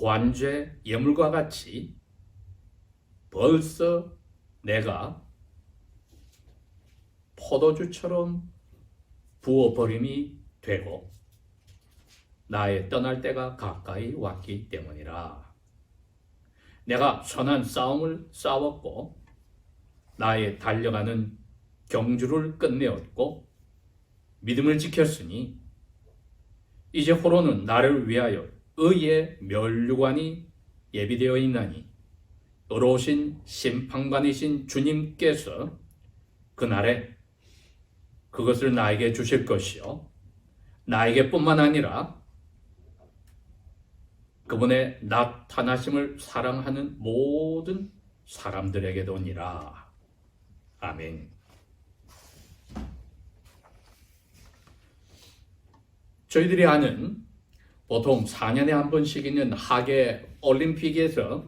관죄 예물과 같이 벌써 내가 포도주처럼 부어버림이 되고 나의 떠날 때가 가까이 왔기 때문이라. 내가 선한 싸움을 싸웠고 나의 달려가는 경주를 끝내었고 믿음을 지켰으니 이제 호로는 나를 위하여 의의 면류관이 예비되어 있나니 의로우신 심판관이신 주님께서 그날에 그것을 나에게 주실 것이요 나에게뿐만 아니라 그분의 나타나심을 사랑하는 모든 사람들에게도니라. 아멘. 저희들이 아는 보통 4년에 한 번씩 있는 하계 올림픽에서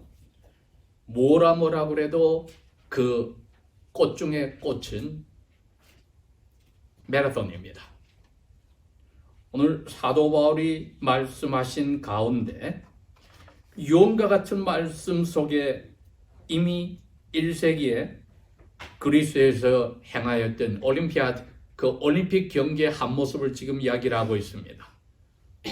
뭐라 그래도 그 꽃 중에 꽃은 마라톤입니다. 오늘 사도 바울이 말씀하신 가운데 유언과 같은 말씀 속에 이미 1세기에 그리스에서 행하였던 그 올림픽 경기의 한 모습을 지금 이야기를 하고 있습니다.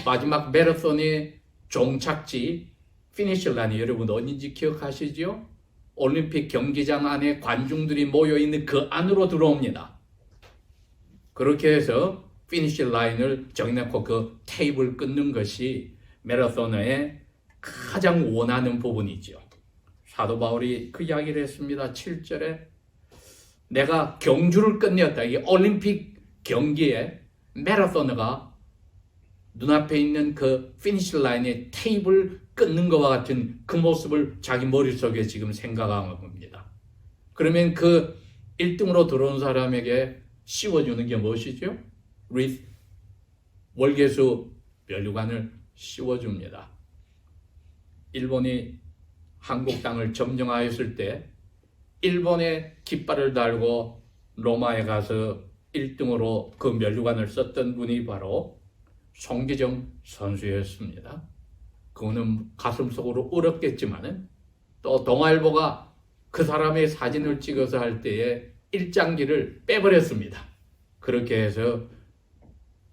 마지막 마라톤의 종착지 피니시라인이 여러분 어딘지 기억하시죠? 올림픽 경기장 안에 관중들이 모여있는 그 안으로 들어옵니다. 그렇게 해서 피니시 라인을 정해놓고 그 테이블 끊는 것이 마라토너의 가장 원하는 부분이죠. 사도 바울이 그 이야기를 했습니다. 7절에 내가 경주를 끝내었다. 이 올림픽 경기에 마라토너가 눈앞에 있는 그 피니시 라인의 테이블 끊는 것과 같은 그 모습을 자기 머릿속에 지금 생각하는 겁니다. 그러면 그 1등으로 들어온 사람에게 씌워주는 게 무엇이죠? 월계수 면류관을 씌워줍니다. 일본이 한국 땅을 점령하였을 때 일본의 깃발을 달고 로마에 가서 1등으로 그 면류관을 썼던 분이 바로 송기정 선수였습니다. 그거는 가슴속으로 울었겠지만은 또 동아일보가 그 사람의 사진을 찍어서 할 때에 일장기를 빼버렸습니다. 그렇게 해서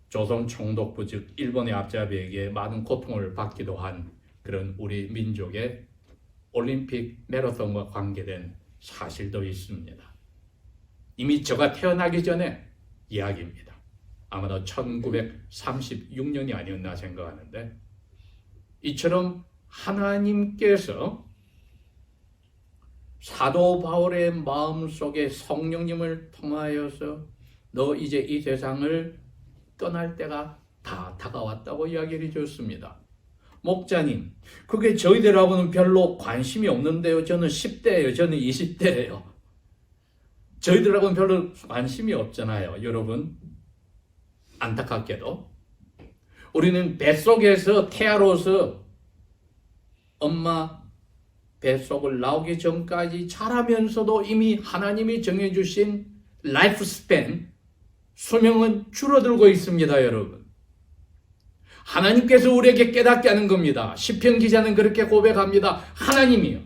조선 총독부 즉 일본의 앞잡이에게 많은 고통을 받기도 한 그런 우리 민족의 올림픽 마라톤과 관계된 사실도 있습니다. 이미 저가 태어나기 전에 이야기입니다. 아마도 1936년이 아니었나 생각하는데 이처럼 하나님께서 사도 바울의 마음속에 성령님을 통하여서 너 이제 이 세상을 떠날 때가 다 다가왔다고 이야기를 해줬습니다. 목자님, 그게 저희들하고는 별로 관심이 없는데요. 저는 10대예요. 저는 20대예요. 저희들하고는 별로 관심이 없잖아요. 여러분, 안타깝게도 우리는 뱃속에서 태아로서 엄마 뱃속을 나오기 전까지 자라면서도 이미 하나님이 정해주신 라이프 스팬, 수명은 줄어들고 있습니다. 여러분, 하나님께서 우리에게 깨닫게 하는 겁니다. 시편 기자는 그렇게 고백합니다. 하나님이요,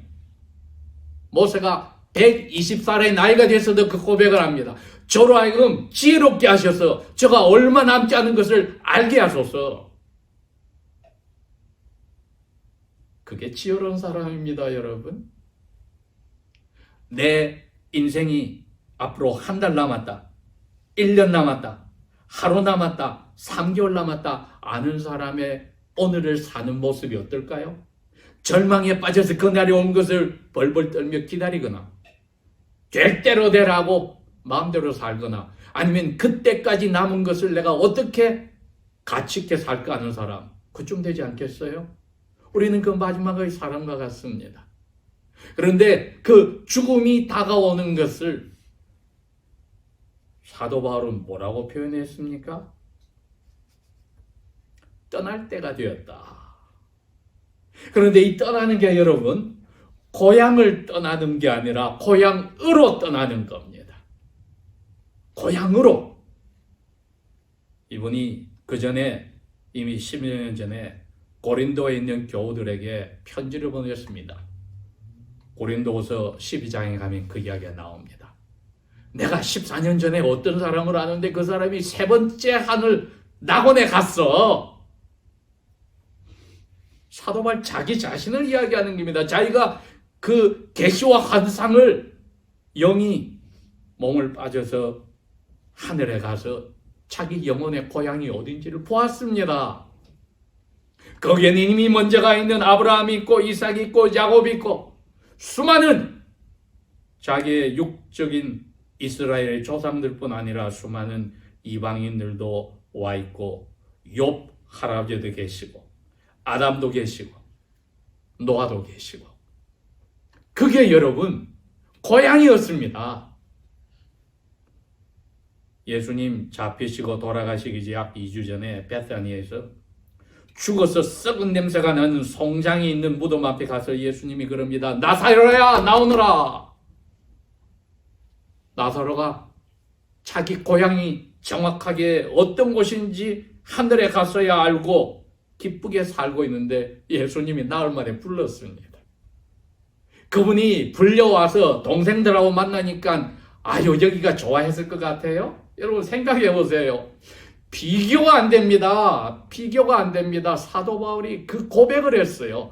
모세가 120살의 나이가 돼서도 그 고백을 합니다. 저로 하여금 지혜롭게 하셔서 저가 얼마 남지 않은 것을 알게 하소서. 그게 지혜로운 사람입니다. 여러분, 내 인생이 앞으로 한 달 남았다, 1년 남았다, 하루 남았다, 3개월 남았다 아는 사람의 오늘을 사는 모습이 어떨까요? 절망에 빠져서 그날이 온 것을 벌벌 떨며 기다리거나 될 대로 되라고 마음대로 살거나 아니면 그때까지 남은 것을 내가 어떻게 가치 있게 살까 하는 사람, 그쯤 되지 않겠어요? 우리는 그 마지막의 사람과 같습니다. 그런데 그 죽음이 다가오는 것을 사도 바울은 뭐라고 표현했습니까? 떠날 때가 되었다. 그런데 이 떠나는 게 여러분, 고향을 떠나는 게 아니라 고향으로 떠나는 겁니다. 고향으로. 이분이 그 전에 이미 10년 전에 고린도에 있는 교우들에게 편지를 보냈습니다. 고린도후서 12장에 가면 그 이야기가 나옵니다. 내가 14년 전에 어떤 사람을 아는데 그 사람이 세 번째 하늘 낙원에 갔어. 사도 바울 자기 자신을 이야기하는 겁니다. 자기가 그 계시와 환상을 영이 몸을 빠져서 하늘에 가서 자기 영혼의 고향이 어딘지를 보았습니다. 거기에는 이미 먼저 가 있는 아브라함이 있고 이삭이 있고 야곱이 있고 수많은 자기의 육적인 이스라엘의 조상들뿐 아니라 수많은 이방인들도 와 있고 욥 할아버지도 계시고 아담도 계시고 노아도 계시고 그게 여러분 고향이었습니다. 예수님 잡히시고 돌아가시기 약 2주 전에 베타니에서 죽어서 썩은 냄새가 나는 송장이 있는 무덤 앞에 가서 예수님이 그럽니다. 나사로야 나오너라. 나사로가 자기 고향이 정확하게 어떤 곳인지 하늘에 갔어야 알고 기쁘게 살고 있는데 예수님이 나흘 만에 불렀습니다. 그분이 불려와서 동생들하고 만나니까 아유 여기가 좋아했을 것 같아요? 여러분 생각해 보세요. 비교가 안 됩니다. 비교가 안 됩니다. 사도 바울이 그 고백을 했어요.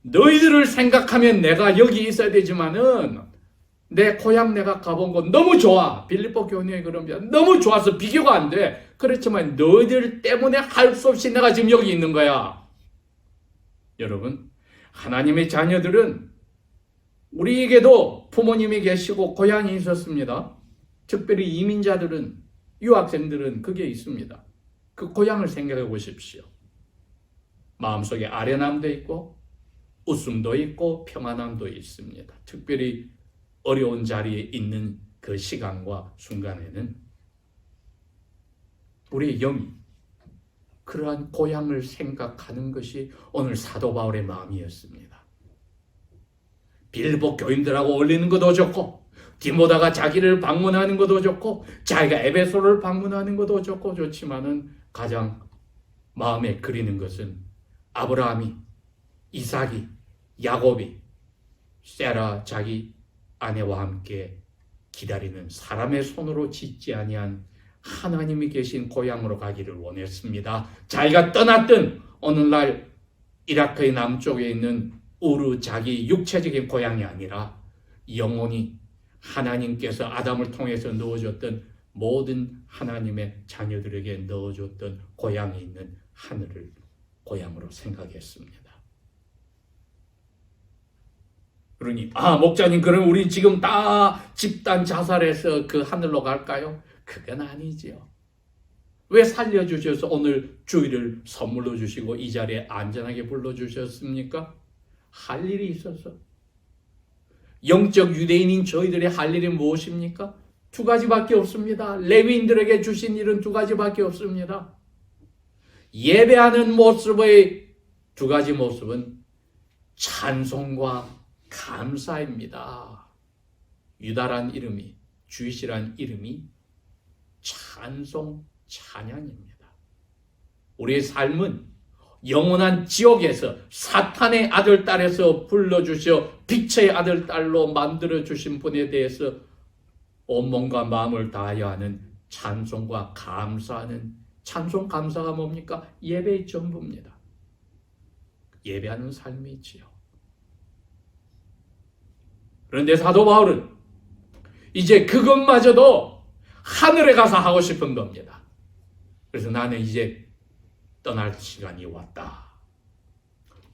너희들을 생각하면 내가 여기 있어야 되지만은 내 고향 내가 가본 곳 너무 좋아. 빌립보 교인이 그럽니다. 너무 좋아서 비교가 안 돼. 그렇지만 너희들 때문에 할 수 없이 내가 지금 여기 있는 거야. 여러분, 하나님의 자녀들은 우리에게도 부모님이 계시고 고향이 있었습니다. 특별히 이민자들은 유학생들은 그게 있습니다. 그 고향을 생각해 보십시오. 마음속에 아련함도 있고 웃음도 있고 평안함도 있습니다. 특별히 어려운 자리에 있는 그 시간과 순간에는 우리의 영이 그러한 고향을 생각하는 것이 오늘 사도 바울의 마음이었습니다. 빌립보 교인들하고 어울리는 것도 좋고 디모다가 자기를 방문하는 것도 좋고 자기가 에베소를 방문하는 것도 좋고 좋지만은 가장 마음에 그리는 것은 아브라함이 이삭이 야곱이 세라 자기 아내와 함께 기다리는 사람의 손으로 짓지 아니한 하나님이 계신 고향으로 가기를 원했습니다. 자기가 떠났던 오늘날 이라크의 남쪽에 있는 우르 자기 육체적인 고향이 아니라 영원히 하나님께서 아담을 통해서 넣어줬던 모든 하나님의 자녀들에게 넣어줬던 고향이 있는 하늘을 고향으로 생각했습니다. 그러니 목자님 그럼 우리 지금 다 집단 자살해서 그 하늘로 갈까요? 그건 아니지요. 왜 살려주셔서 오늘 주일을 선물로 주시고 이 자리에 안전하게 불러주셨습니까? 할 일이 있어서. 영적 유대인인 저희들의 할 일이 무엇입니까? 두 가지밖에 없습니다. 레위인들에게 주신 일은 두 가지밖에 없습니다. 예배하는 모습의 두 가지 모습은 찬송과 감사입니다. 유다란 이름이, 주이시란 이름이 찬송, 찬양입니다. 우리의 삶은 영원한 지옥에서 사탄의 아들, 딸에서 불러주셔 빛의 아들, 딸로 만들어주신 분에 대해서 온몸과 마음을 다하여 하는 찬송과 감사하는 찬송, 감사가 뭡니까? 예배의 전부입니다. 예배하는 삶이 있지요. 그런데 사도 바울은 이제 그것마저도 하늘에 가서 하고 싶은 겁니다. 그래서 나는 이제 떠날 시간이 왔다.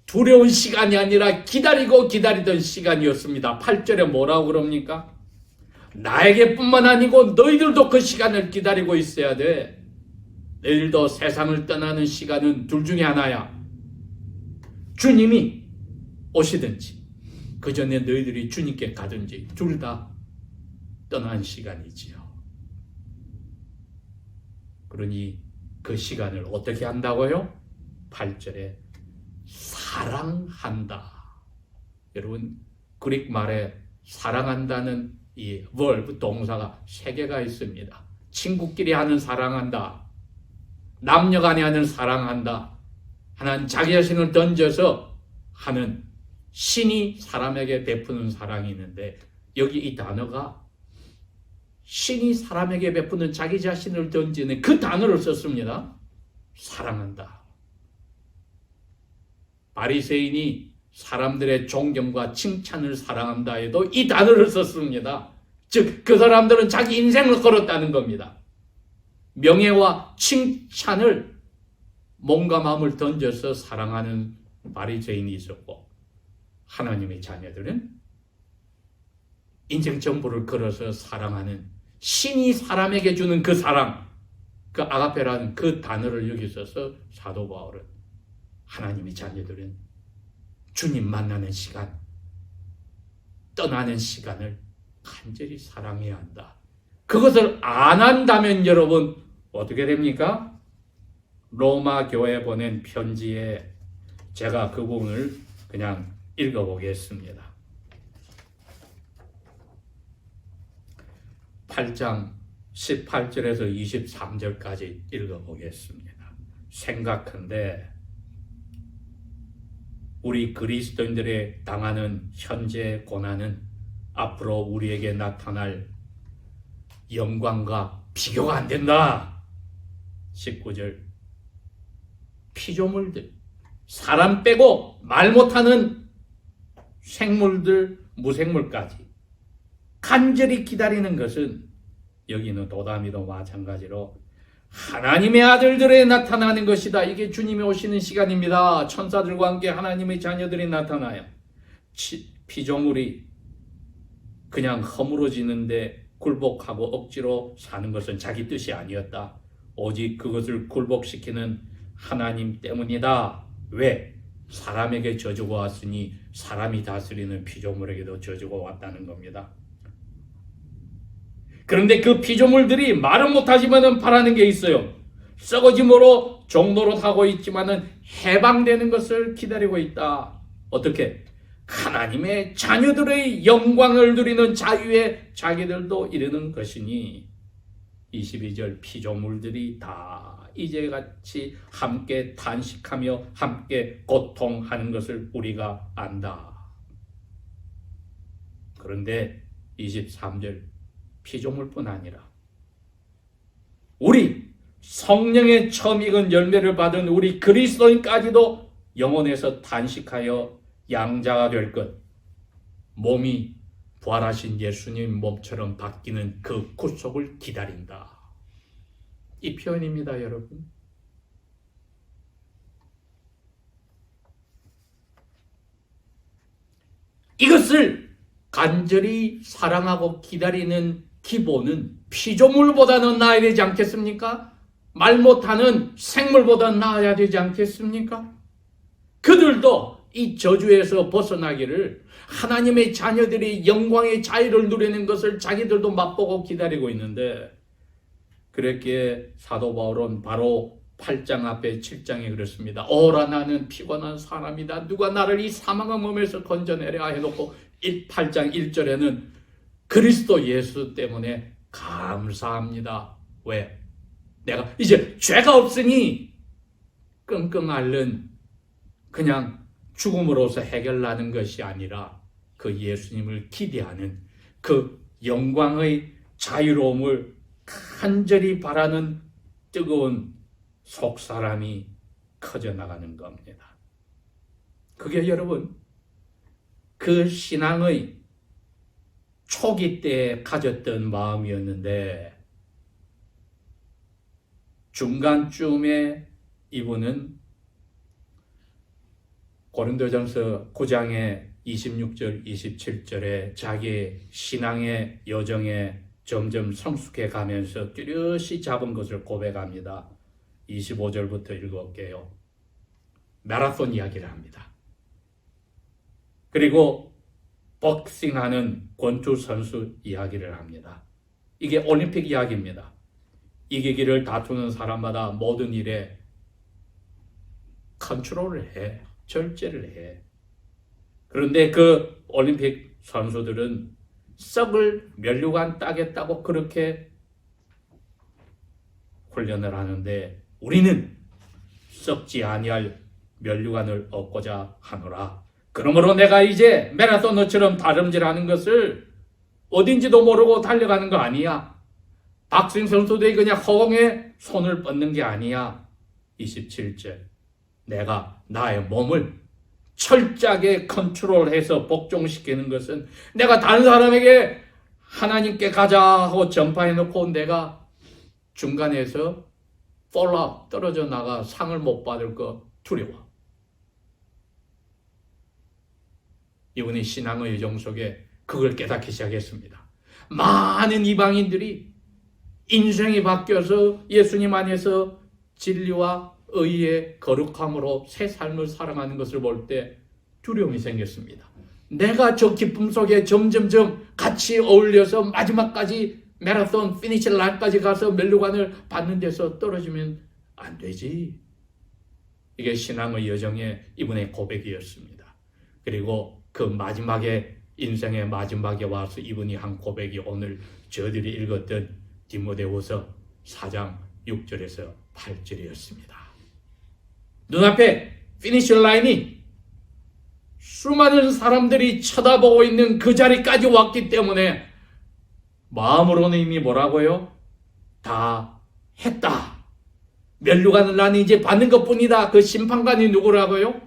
두려운 시간이 아니라 기다리고 기다리던 시간이었습니다. 8절에 뭐라고 그럽니까? 나에게뿐만 아니고 너희들도 그 시간을 기다리고 있어야 돼. 너희들도 세상을 떠나는 시간은 둘 중에 하나야. 주님이 오시든지 그 전에 너희들이 주님께 가든지 둘 다 떠난 시간이지요. 그러니 그 시간을 어떻게 한다고요? 8절에 사랑한다. 여러분 그릭 말에 사랑한다는 이 verb 동사가 3개가 있습니다. 친구끼리 하는 사랑한다. 남녀간에 하는 사랑한다. 하나님 자기 자신을 던져서 하는 신이 사람에게 베푸는 사랑이 있는데 여기 이 단어가 신이 사람에게 베푸는 자기 자신을 던지는 그 단어를 썼습니다. 사랑한다. 바리새인이 사람들의 존경과 칭찬을 사랑한다 해도 이 단어를 썼습니다. 즉 그 사람들은 자기 인생을 걸었다는 겁니다. 명예와 칭찬을 몸과 마음을 던져서 사랑하는 바리새인이 있었고 하나님의 자녀들은 인생 전부를 걸어서 사랑하는 신이 사람에게 주는 그 사랑, 그 아가페라는 그 단어를 여기 써서 사도 바울은 하나님의 자녀들은 주님 만나는 시간, 떠나는 시간을 간절히 사랑해야 한다. 그것을 안 한다면 여러분 어떻게 됩니까? 로마 교회에 보낸 편지에 제가 그 부분을 그냥 읽어보겠습니다. 8장 18절에서 23절까지 읽어보겠습니다. 생각한데 우리 그리스도인들의 당하는 현재 고난은 앞으로 우리에게 나타날 영광과 비교가 안 된다. 19절 피조물들, 사람 빼고 말 못하는 생물들, 무생물까지 간절히 기다리는 것은 여기는 도담이도 마찬가지로 하나님의 아들들에 나타나는 것이다. 이게 주님이 오시는 시간입니다. 천사들과 함께 하나님의 자녀들이 나타나요. 피조물이 그냥 허물어지는데 굴복하고 억지로 사는 것은 자기 뜻이 아니었다. 오직 그것을 굴복시키는 하나님 때문이다. 왜? 사람에게 저주가 왔으니 사람이 다스리는 피조물에게도 저주가 왔다는 겁니다. 그런데 그 피조물들이 말은 못하지만은 바라는 게 있어요. 썩어짐으로 종노릇 하고 있지만은 해방되는 것을 기다리고 있다. 어떻게? 하나님의 자녀들의 영광을 누리는 자유에 자기들도 이르는 것이니 22절 피조물들이 다 이제같이 함께 탄식하며 함께 고통하는 것을 우리가 안다. 그런데 23절 피조물뿐 아니라 우리 성령의 처음 익은 열매를 받은 우리 그리스도인까지도 영혼에서 탄식하여 양자가 될 것, 몸이 부활하신 예수님 몸처럼 바뀌는 그 구속을 기다린다. 이 표현입니다, 여러분. 이것을 간절히 사랑하고 기다리는 기본은 피조물보다는 나아야 되지 않겠습니까? 말 못하는 생물보다는 나아야 되지 않겠습니까? 그들도 이 저주에서 벗어나기를 하나님의 자녀들이 영광의 자유를 누리는 것을 자기들도 맛보고 기다리고 있는데 그랬기에 사도 바울은 바로 8장 앞에 7장에 그랬습니다. 오라 나는 피곤한 사람이다. 누가 나를 이 사망의 몸에서 건져내려 해놓고 8장 1절에는 그리스도 예수 때문에 감사합니다. 왜? 내가 이제 죄가 없으니 끙끙 앓는 그냥 죽음으로서 해결나는 것이 아니라 그 예수님을 기대하는 그 영광의 자유로움을 간절히 바라는 뜨거운 속사람이 커져나가는 겁니다. 그게 여러분 그 신앙의 초기 때 가졌던 마음이었는데 중간쯤에 이분은 고린도전서 9장의 26절, 27절에 자기의 신앙의 여정에 점점 성숙해 가면서 뚜렷이 잡은 것을 고백합니다. 25절부터 읽어볼게요. 마라톤 이야기를 합니다. 그리고 복싱하는 권투 선수 이야기를 합니다. 이게 올림픽 이야기입니다. 이기기를 다투는 사람마다 모든 일에 컨트롤을 해. 절제를 해. 그런데 그 올림픽 선수들은 썩을 면류관 따겠다고 그렇게 훈련을 하는데 우리는 썩지 아니할 면류관을 얻고자 하노라. 그러므로 내가 이제 마라토너처럼 다름질하는 것을 어딘지도 모르고 달려가는 거 아니야. 박싱 선수들이 그냥 허공에 손을 뻗는 게 아니야. 27절. 내가 나의 몸을 철저하게 컨트롤해서 복종시키는 것은 내가 다른 사람에게 하나님께 가자 하고 전파해놓고 내가 중간에서 폴라 떨어져 나가 상을 못 받을 거 두려워. 이분이 신앙의 여정 속에 그걸 깨닫기 시작했습니다. 많은 이방인들이 인생이 바뀌어서 예수님 안에서 진리와 의의 거룩함으로 새 삶을 살아가는 것을 볼 때 두려움이 생겼습니다. 내가 저 기쁨 속에 점점점 같이 어울려서 마지막까지 마라톤 피니시 라인까지 가서 면류관을 받는 데서 떨어지면 안 되지. 이게 신앙의 여정의 이분의 고백이었습니다. 그리고 그 마지막에 인생의 마지막에 와서 이분이 한 고백이 오늘 저들이 읽었던 디모데후서 4장 6절에서 8절이었습니다. 눈앞에 피니시 라인이 수많은 사람들이 쳐다보고 있는 그 자리까지 왔기 때문에 마음으로는 이미 뭐라고요? 다 했다. 면류관을 나는 이제 받는 것뿐이다. 그 심판관이 누구라고요?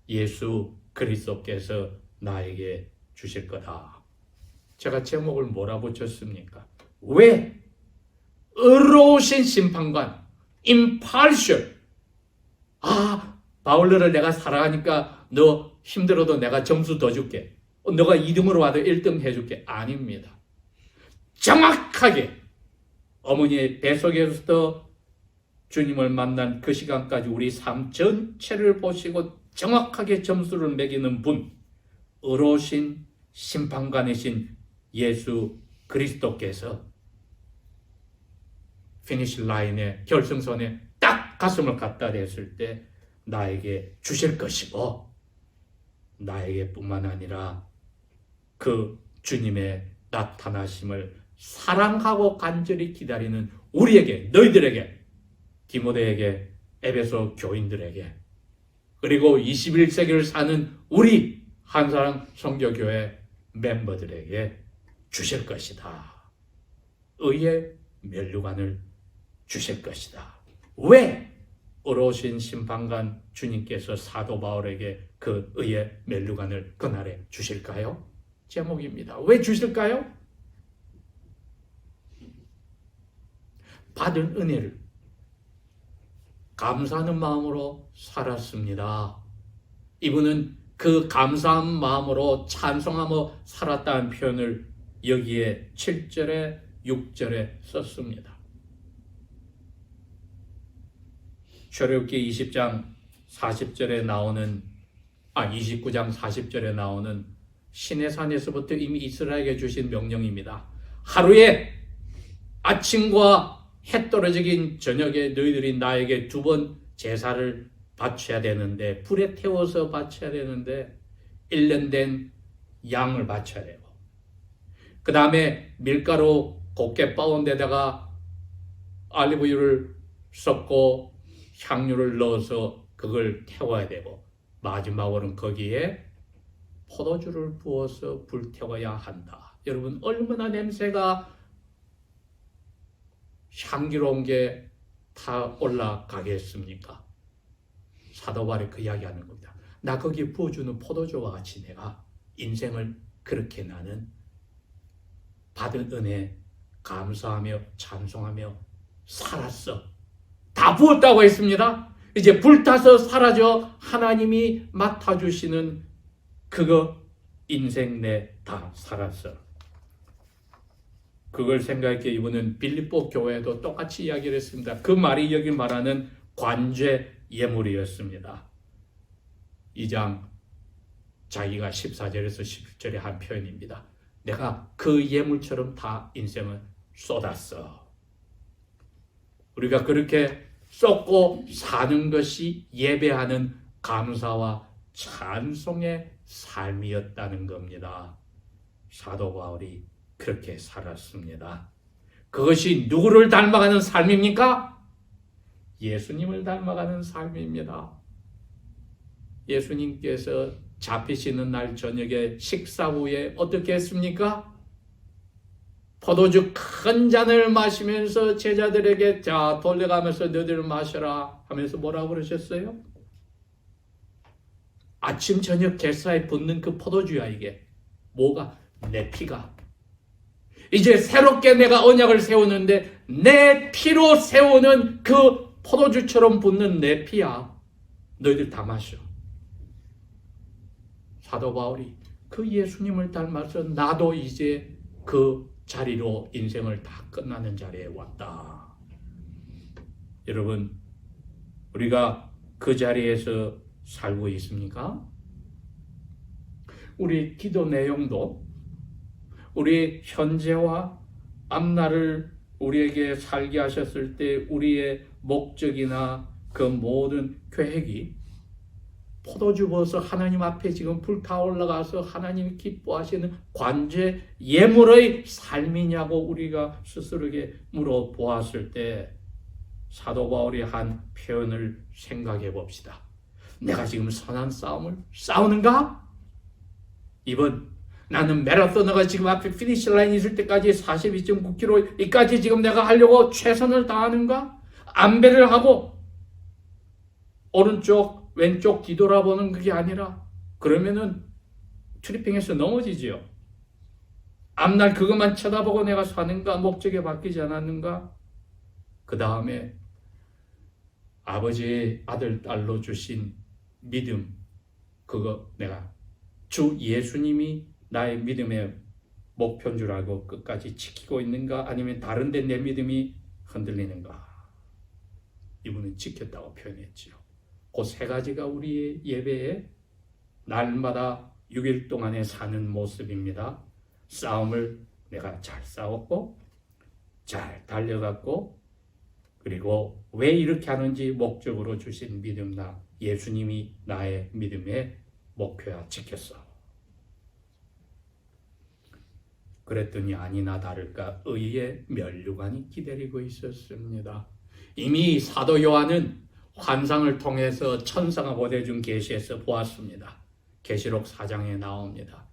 예수 그리스도께서 나에게 주실 거다. 제가 제목을 뭐라 붙였습니까? 왜? 의로우신 심판관, impartial. 바울러를 내가 사랑하니까 너 힘들어도 내가 점수 더 줄게. 너가 2등으로 와도 1등 해줄게. 아닙니다. 정확하게 어머니의 뱃속에서부터 주님을 만난 그 시간까지 우리 삶 전체를 보시고 정확하게 점수를 매기는 분, 의로우신 심판관이신 예수 그리스도께서 피니시 라인의 결승선에 딱 가슴을 갖다 댔을 때 나에게 주실 것이고, 나에게 뿐만 아니라 그 주님의 나타나심을 사랑하고 간절히 기다리는 우리에게, 너희들에게, 디모데에게, 에베소 교인들에게, 그리고 21세기를 사는 우리 한사랑 선교교회 멤버들에게 주실 것이다. 의의 면류관을 주실 것이다. 왜? 의로우신 심판관 주님께서 사도 바울에게 그 의의 면류관을 그날에 주실까요? 제목입니다. 왜 주실까요? 받은 은혜를 감사하는 마음으로 살았습니다. 이분은 그 감사한 마음으로 찬송하며 살았다는 표현을 여기에 7절에 6절에 썼습니다. 출애굽기 20장 40절에 나오는 29장 40절에 나오는 시내산에서부터 이미 이스라엘에게 주신 명령입니다. 하루에 아침과 해 떨어지긴 저녁에 너희들이 나에게 2번 제사를 바쳐야 되는데, 불에 태워서 바쳐야 되는데 1년 된 양을 바쳐야 되고, 그 다음에 밀가루 곱게 빻은 데다가 알리브유를 섞고 향유를 넣어서 그걸 태워야 되고, 마지막으로는 거기에 포도주를 부어서 불태워야 한다. 여러분, 얼마나 냄새가 향기로운 게 다 올라가겠습니까? 사도 바울이 그 이야기하는 겁니다. 나 거기에 부어주는 포도주와 같이 내가 인생을 그렇게 나는 받은 은혜 감사하며 찬송하며 살았어. 다 부었다고 했습니다. 이제 불타서 사라져 하나님이 맡아주시는 그거 인생 내 다 살았어. 그걸 생각해 이분은 빌립보 교회도 똑같이 이야기를 했습니다. 그 말이 여기 말하는 관죄 예물이었습니다. 2장 자기가 14절에서 17절의 한 표현입니다. 내가 그 예물처럼 다 인생을 쏟았어. 우리가 그렇게 쏟고 사는 것이 예배하는 감사와 찬송의 삶이었다는 겁니다. 사도 바울이 그렇게 살았습니다. 그것이 누구를 닮아가는 삶입니까? 예수님을 닮아가는 삶입니다. 예수님께서 잡히시는 날 저녁에 식사 후에 어떻게 했습니까? 포도주 큰 잔을 마시면서 제자들에게 자 돌려가면서 너희들 마셔라 하면서 뭐라고 그러셨어요? 아침 저녁 제사에 붓는 그 포도주야 이게. 뭐가? 내 피가. 이제 새롭게 내가 언약을 세우는데 내 피로 세우는 그 포도주처럼 붓는 내 피야. 너희들 다 마셔. 사도 바울이 그 예수님을 닮아서 나도 이제 그 자리로 인생을 다 끝나는 자리에 왔다. 여러분, 우리가 그 자리에서 살고 있습니까? 우리 기도 내용도 우리 현재와 앞날을 우리에게 살게 하셨을 때 우리의 목적이나 그 모든 계획이 포도주 부어서 하나님 앞에 지금 불타 올라가서 하나님이 기뻐하시는 관제 예물의 삶이냐고 우리가 스스로에게 물어보았을 때 사도 바울이 한 표현을 생각해 봅시다. 내가 지금 선한 싸움을 싸우는가? 이번 나는 마라토너가 지금 앞에 피니시 라인 있을 때까지 42.9km 이까지 지금 내가 하려고 최선을 다하는가? 안배를 하고 오른쪽 왼쪽 뒤돌아보는 그게 아니라 그러면은 트리핑해서 넘어지지요. 앞날 그것만 쳐다보고 내가 사는가? 목적이 바뀌지 않았는가? 그 다음에 아버지의 아들, 딸로 주신 믿음, 그거 내가 주 예수님이 나의 믿음의 목표인 줄 알고 끝까지 지키고 있는가? 아니면 다른 데 내 믿음이 흔들리는가? 이분은 지켰다고 표현했지요. 그 세 가지가 우리의 예배에 날마다 6일 동안에 사는 모습입니다. 싸움을 내가 잘 싸웠고 잘 달려갔고 그리고 왜 이렇게 하는지 목적으로 주신 믿음 나 예수님이 나의 믿음의 목표야 지켰어. 그랬더니 아니나 다를까 의의 면류관이 기다리고 있었습니다. 이미 사도 요한은 환상을 통해서 천사가 보내준 계시에서 보았습니다. 계시록 4장에 나옵니다.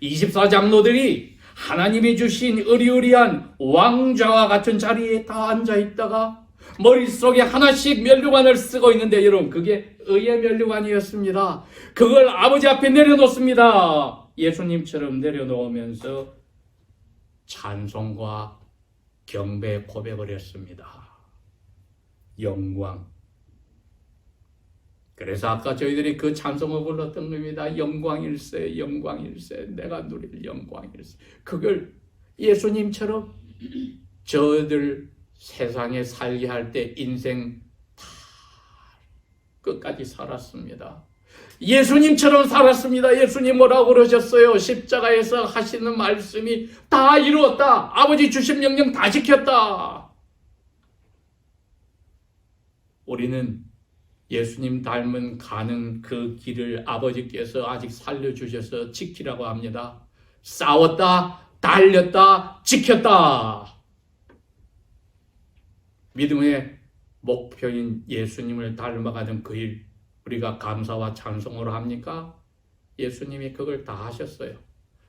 24장로들이 하나님이 주신 의리의리한 왕좌와 같은 자리에 다 앉아있다가 머릿속에 하나씩 면류관을 쓰고 있는데 여러분 그게 의의 면류관이었습니다. 그걸 아버지 앞에 내려놓습니다. 예수님처럼 내려놓으면서 찬송과 경배 고백을 했습니다. 영광. 그래서 아까 저희들이 그 찬송을 불렀던 겁니다. 영광일세, 영광일세, 내가 누릴 영광일세. 그걸 예수님처럼 저들 세상에 살게 할 때 인생 다 끝까지 살았습니다. 예수님처럼 살았습니다. 예수님 뭐라고 그러셨어요? 십자가에서 하시는 말씀이 다 이루었다. 아버지 주신 명령 다 지켰다. 우리는 예수님 닮은 가는 그 길을 아버지께서 아직 살려주셔서 지키라고 합니다. 싸웠다, 달렸다, 지켰다. 믿음의 목표인 예수님을 닮아가는 그 일, 우리가 감사와 찬송으로 합니까? 예수님이 그걸 다 하셨어요.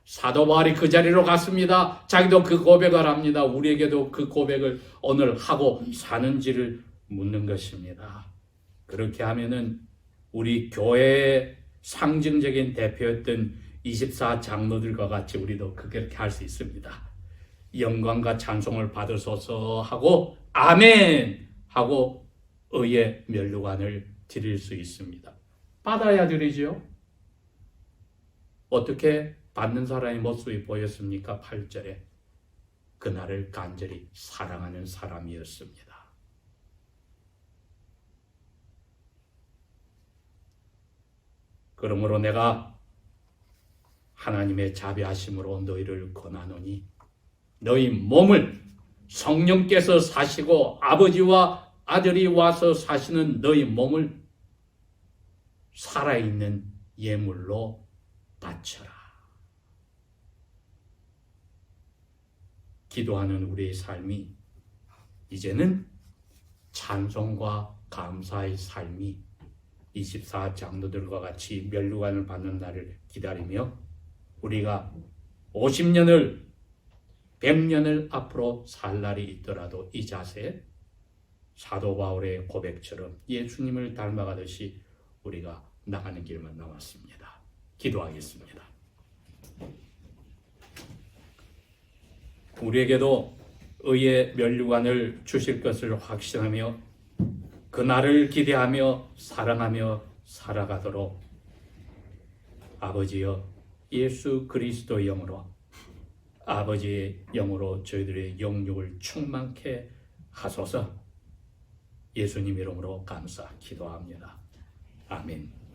사도 바울이 그 자리로 갔습니다. 자기도 그 고백을 합니다. 우리에게도 그 고백을 오늘 하고 사는지를 묻는 것입니다. 그렇게 하면은 우리 교회의 상징적인 대표였던 24장로들과 같이 우리도 그렇게 할 수 있습니다. 영광과 찬송을 받으소서 하고 아멘 하고 의의 면류관을 드릴 수 있습니다. 받아야 드리죠. 어떻게 받는 사람의 모습이 보였습니까? 8절에 그날을 간절히 사랑하는 사람이었습니다. 그러므로 내가 하나님의 자비하심으로 너희를 권하노니 너희 몸을 성령께서 사시고 아버지와 아들이 와서 사시는 너희 몸을 살아있는 예물로 바쳐라. 기도하는 우리의 삶이 이제는 찬송과 감사의 삶이 24 장로들과 같이 면류관을 받는 날을 기다리며 우리가 50년을 100년을 앞으로 살 날이 있더라도 이 자세, 사도 바울의 고백처럼 예수님을 닮아가듯이 우리가 나가는 길만 남았습니다. 기도하겠습니다. 우리에게도 의의 면류관을 주실 것을 확신하며 그날을 기대하며 사랑하며 살아가도록 아버지여 예수 그리스도의 영으로 아버지의 영으로 저희들의 영육을 충만케 하소서. 예수님 이름으로 감사 기도합니다. 아멘.